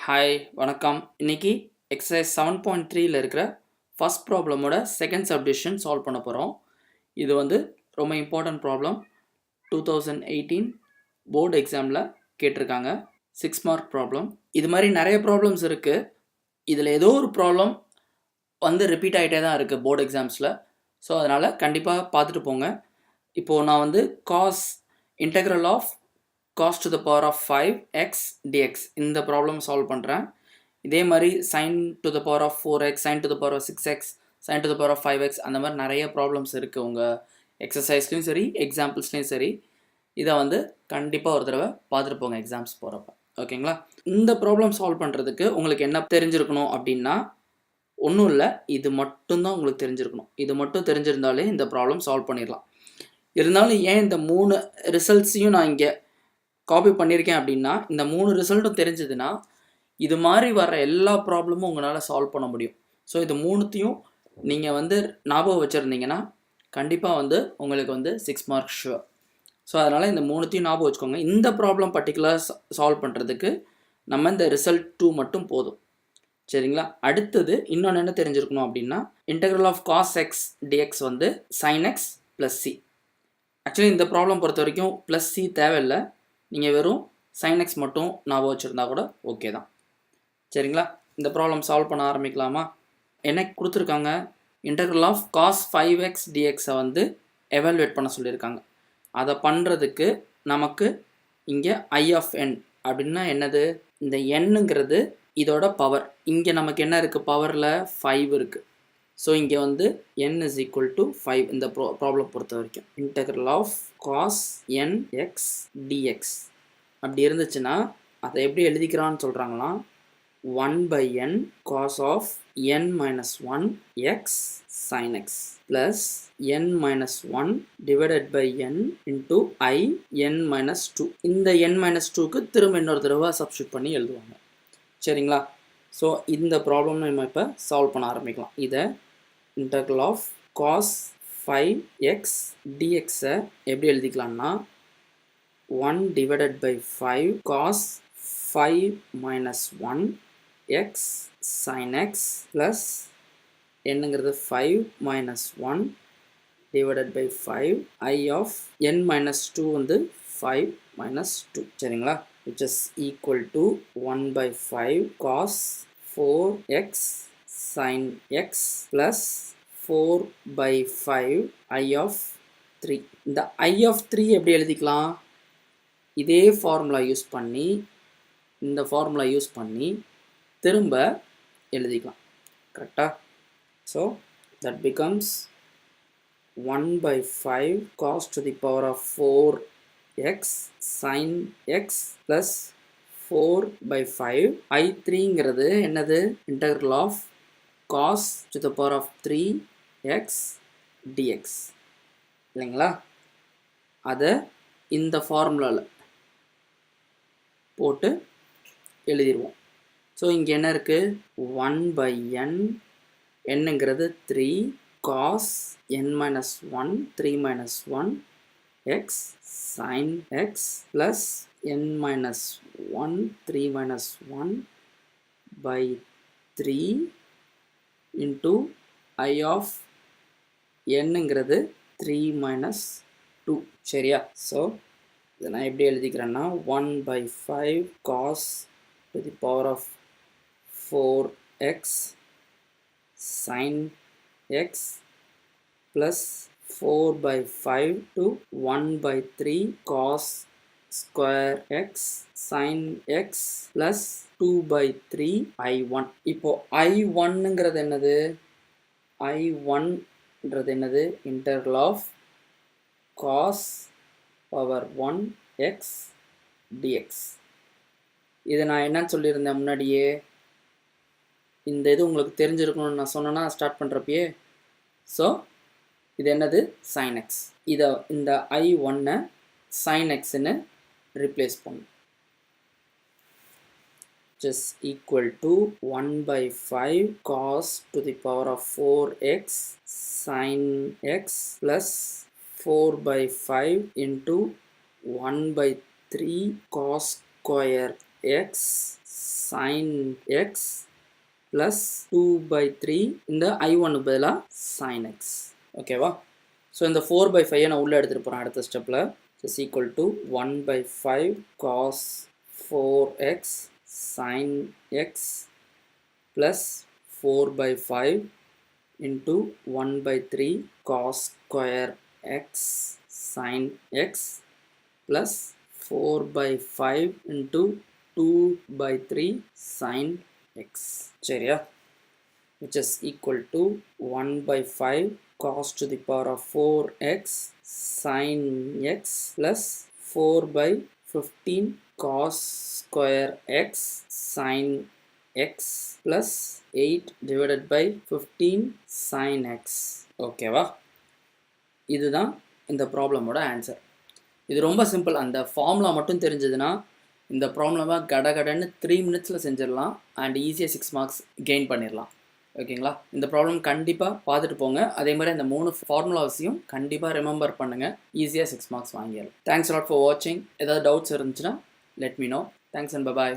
Hi வணக்கம். இன்னைக்கு exercise 7.3ல இருக்கிற ஃபர்ஸ்ட் ப்ராப்ளமோட செகண்ட் சப்டிவிஷன் சால்வ் பண்ண போகிறோம். இது ரொம்ப இம்பார்ட்டன்ட் ப்ராப்ளம். 2018 போர்டு எக்ஸாமில் கேட்டிருக்காங்க. 6 மார்க் ப்ராப்ளம். இது மாதிரி நிறைய ப்ராப்ளம்ஸ் இருக்குது. இதில் ஏதோ ஒரு ப்ராப்ளம் ரிப்பீட் ஆகிட்டே தான் இருக்குது போர்டு எக்ஸாம்ஸில். ஸோ அதனால் கண்டிப்பாக பார்த்துட்டு போங்க. இப்போது நான் cos integral of cos to the power of 5x dx இந்த ப்ராப்ளம் சால்வ் பண்ணுறேன். இதே மாதிரி sin to the power of 4x, sin to the power of 6x, sin to the power of 5x அந்த மாதிரி நிறைய ப்ராப்ளம்ஸ் இருக்குது உங்கள் எக்ஸசைஸ்லையும் சரி எக்ஸாம்பிள்ஸ்லையும் சரி. இதை கண்டிப்பாக ஒரு தடவை பார்த்துட்டு போங்க எக்ஸாம்ஸ் போகிறப்ப. ஓகேங்களா? இந்த ப்ராப்ளம் சால்வ் பண்ணுறதுக்கு உங்களுக்கு என்ன தெரிஞ்சிருக்கணும் அப்படின்னா ஒன்றும் இல்லை, இது மட்டும்தான் உங்களுக்கு தெரிஞ்சிருக்கணும். இது மட்டும் தெரிஞ்சிருந்தாலே இந்த ப்ராப்ளம் சால்வ் பண்ணிடலாம். இருந்தாலும் ஏன் இந்த 3 ரிசல்ட்ஸையும் நான் இங்கே காப்பி பண்ணியிருக்கேன் அப்படின்னா, இந்த 3 ரிசல்ட்டும் தெரிஞ்சதுன்னா இது மாதிரி வர எல்லா ப்ராப்ளமும் உங்களால் சால்வ் பண்ண முடியும். ஸோ இது 3த்தையும் நீங்கள் ஞாபகம் வச்சுருந்தீங்கன்னா கண்டிப்பாக உங்களுக்கு 6 மார்க் ஷுவர். ஸோ அதனால் இந்த 3த்தையும் ஞாபகம் வச்சுக்கோங்க. இந்த ப்ராப்ளம் பர்டிகுலர் சால்வ் பண்ணுறதுக்கு நம்ம இந்த ரிசல்ட் 2 மட்டும் போதும். சரிங்களா? அடுத்தது இன்னொன்று என்ன தெரிஞ்சிருக்கணும் அப்படின்னா, integral of cos x dx sin x + c. Actually இந்த ப்ராப்ளம் பொறுத்த வரைக்கும் ப்ளஸ் சி தேவையில்லை. நீங்கள் வெறும் sin x மட்டும் ஞாபகம் வச்சுருந்தா கூட ஓகே தான். சரிங்களா? இந்த ப்ராப்ளம் சால்வ் பண்ண ஆரம்பிக்கலாமா? என்ன கொடுத்துருக்காங்க? இன்டெக்ரல் ஆஃப் காஸ் 5x dxஐ எவாலுவேட் பண்ண சொல்லியிருக்காங்க. அதை பண்ணுறதுக்கு நமக்கு இங்கே ஐ ஆஃப் n அப்படின்னா என்னது? இந்த nங்கிறது இதோட பவர். இங்கே நமக்கு என்ன இருக்குது? பவரில் 5 இருக்குது. ஸோ இங்கே n is equal to 5 இந்த ப்ராப்ளம் பொறுத்த வரைக்கும். Integral of cos n x dx அப்படி இருந்துச்சுன்னா அதை எப்படி எழுதிக்கிறான்னு சொல்கிறாங்களா? 1/n cos of n minus 1 x sin x plus n minus 1 divided by n into I n minus 2. இந்த n minus 2க்கு திரும்ப இன்னொரு தடவை சப்ஸ்டியூட் பண்ணி எழுதுவாங்க. சரிங்களா? ஸோ இந்த ப்ராப்ளம் நம்ம இப்போ சால்வ் பண்ண ஆரம்பிக்கலாம். இதை integral of cos 5x dxஐ எப்படி எழுதிக்கலாம்னா 1 divided by 5 cos 5 minus 1 x sin x plus என்னங்கிறது 5 minus 1 divided by 5 I of n minus 2 5 minus 2. சரிங்களா? which is equal to 1/5 cos 4x sin x plus 4/5 I of 3. இந்த I of 3 எப்படி எழுதிக்கலாம்? இதே formula use பண்ணி இந்த formula use பண்ணி திரும்ப எழுதிக்கலாம். கரெக்டாக? So that becomes 1/5 cos to the power of 4x sin x plus 4/5 I3ங்கிறது என்னது? Integral of cos to the power of 3x dx இல்லைங்களா? அதை இந்த ஃபார்முலாவில் போட்டு எழுதிடுவோம். ஸோ இங்கே என்ன இருக்குது? 1/n என்னங்கிறது 3 cos n minus 1 3 minus 1 x sin x plus n minus 1 3 minus 1 by 3 into I of nங்கிறது 3 minus 2. சரியா? ஸோ இதை நான் எப்படி எழுதிக்கிறேன்னா 1/5 cos to the power of 4x sin x plus 4/5 to 1/3 cos square x sin x plus 2/3 I1. இப்போ I1ங்கிறது என்னது? I1ன்றது என்னது? Integral of cos power 1 x dx. இதை நான் என்னன்னு சொல்லியிருந்தேன் முன்னாடியே? இந்த இது உங்களுக்கு தெரிஞ்சிருக்கணும்னு நான் சொன்னேன்னா ஸ்டார்ட் பண்ணுறப்பயே. ஸோ இது என்னது? sin x. இதை இந்த I1-ஐ sin xன்னு replace பண்ணும். which is equal to 1/5 cos to the power of 4x sin x plus 4/5 into 1/3 cos square x sin x plus 2/3 இந்த I1 பதிலாக sin x. ஓகேவா? ஸோ இந்த 4/5 நான் உள்ளே எடுத்துகிட்டு போகிறேன் அடுத்த ஸ்டெப்பில். Is equal to 1/5 cos 4x sin x plus 4/5 into 1/3 cos square x sin x plus 4/5 into 2/3 sin x. சரியா? which is equal to 1/5 cos to the power of 4x sin x plus 4/15 cos square x sin x plus 8 divided by 15 sin x. ஓகேவா? இதுதான் இந்த ப்ராப்ளமோட answer. இது ரொம்ப simple. அந்த formula மட்டும் தெரிஞ்சதுன்னா இந்த ப்ராப்ளமாக கடகடன்னு 3 மினிட்ஸில் செஞ்சிடலாம் அண்ட் ஈஸியாக 6 மார்க்ஸ் கெயின் பண்ணிடலாம். ஓகேங்களா? இந்த ப்ராப்ளம் கண்டிப்பாக பார்த்துட்டு போங்க. அதே மாதிரி அந்த 3 ஃபார்முலாஸையும் கண்டிப்பாக ரிமெம்பர் பண்ணுங்கள். ஈஸியாக 6 மார்க்ஸ் வாங்கிடலாம். தேங்க்ஸ் லாட் ஃபார் வாட்சிங். ஏதாவது டவுட்ஸ் இருந்துச்சுன்னா let me know. Thanks and bye bye.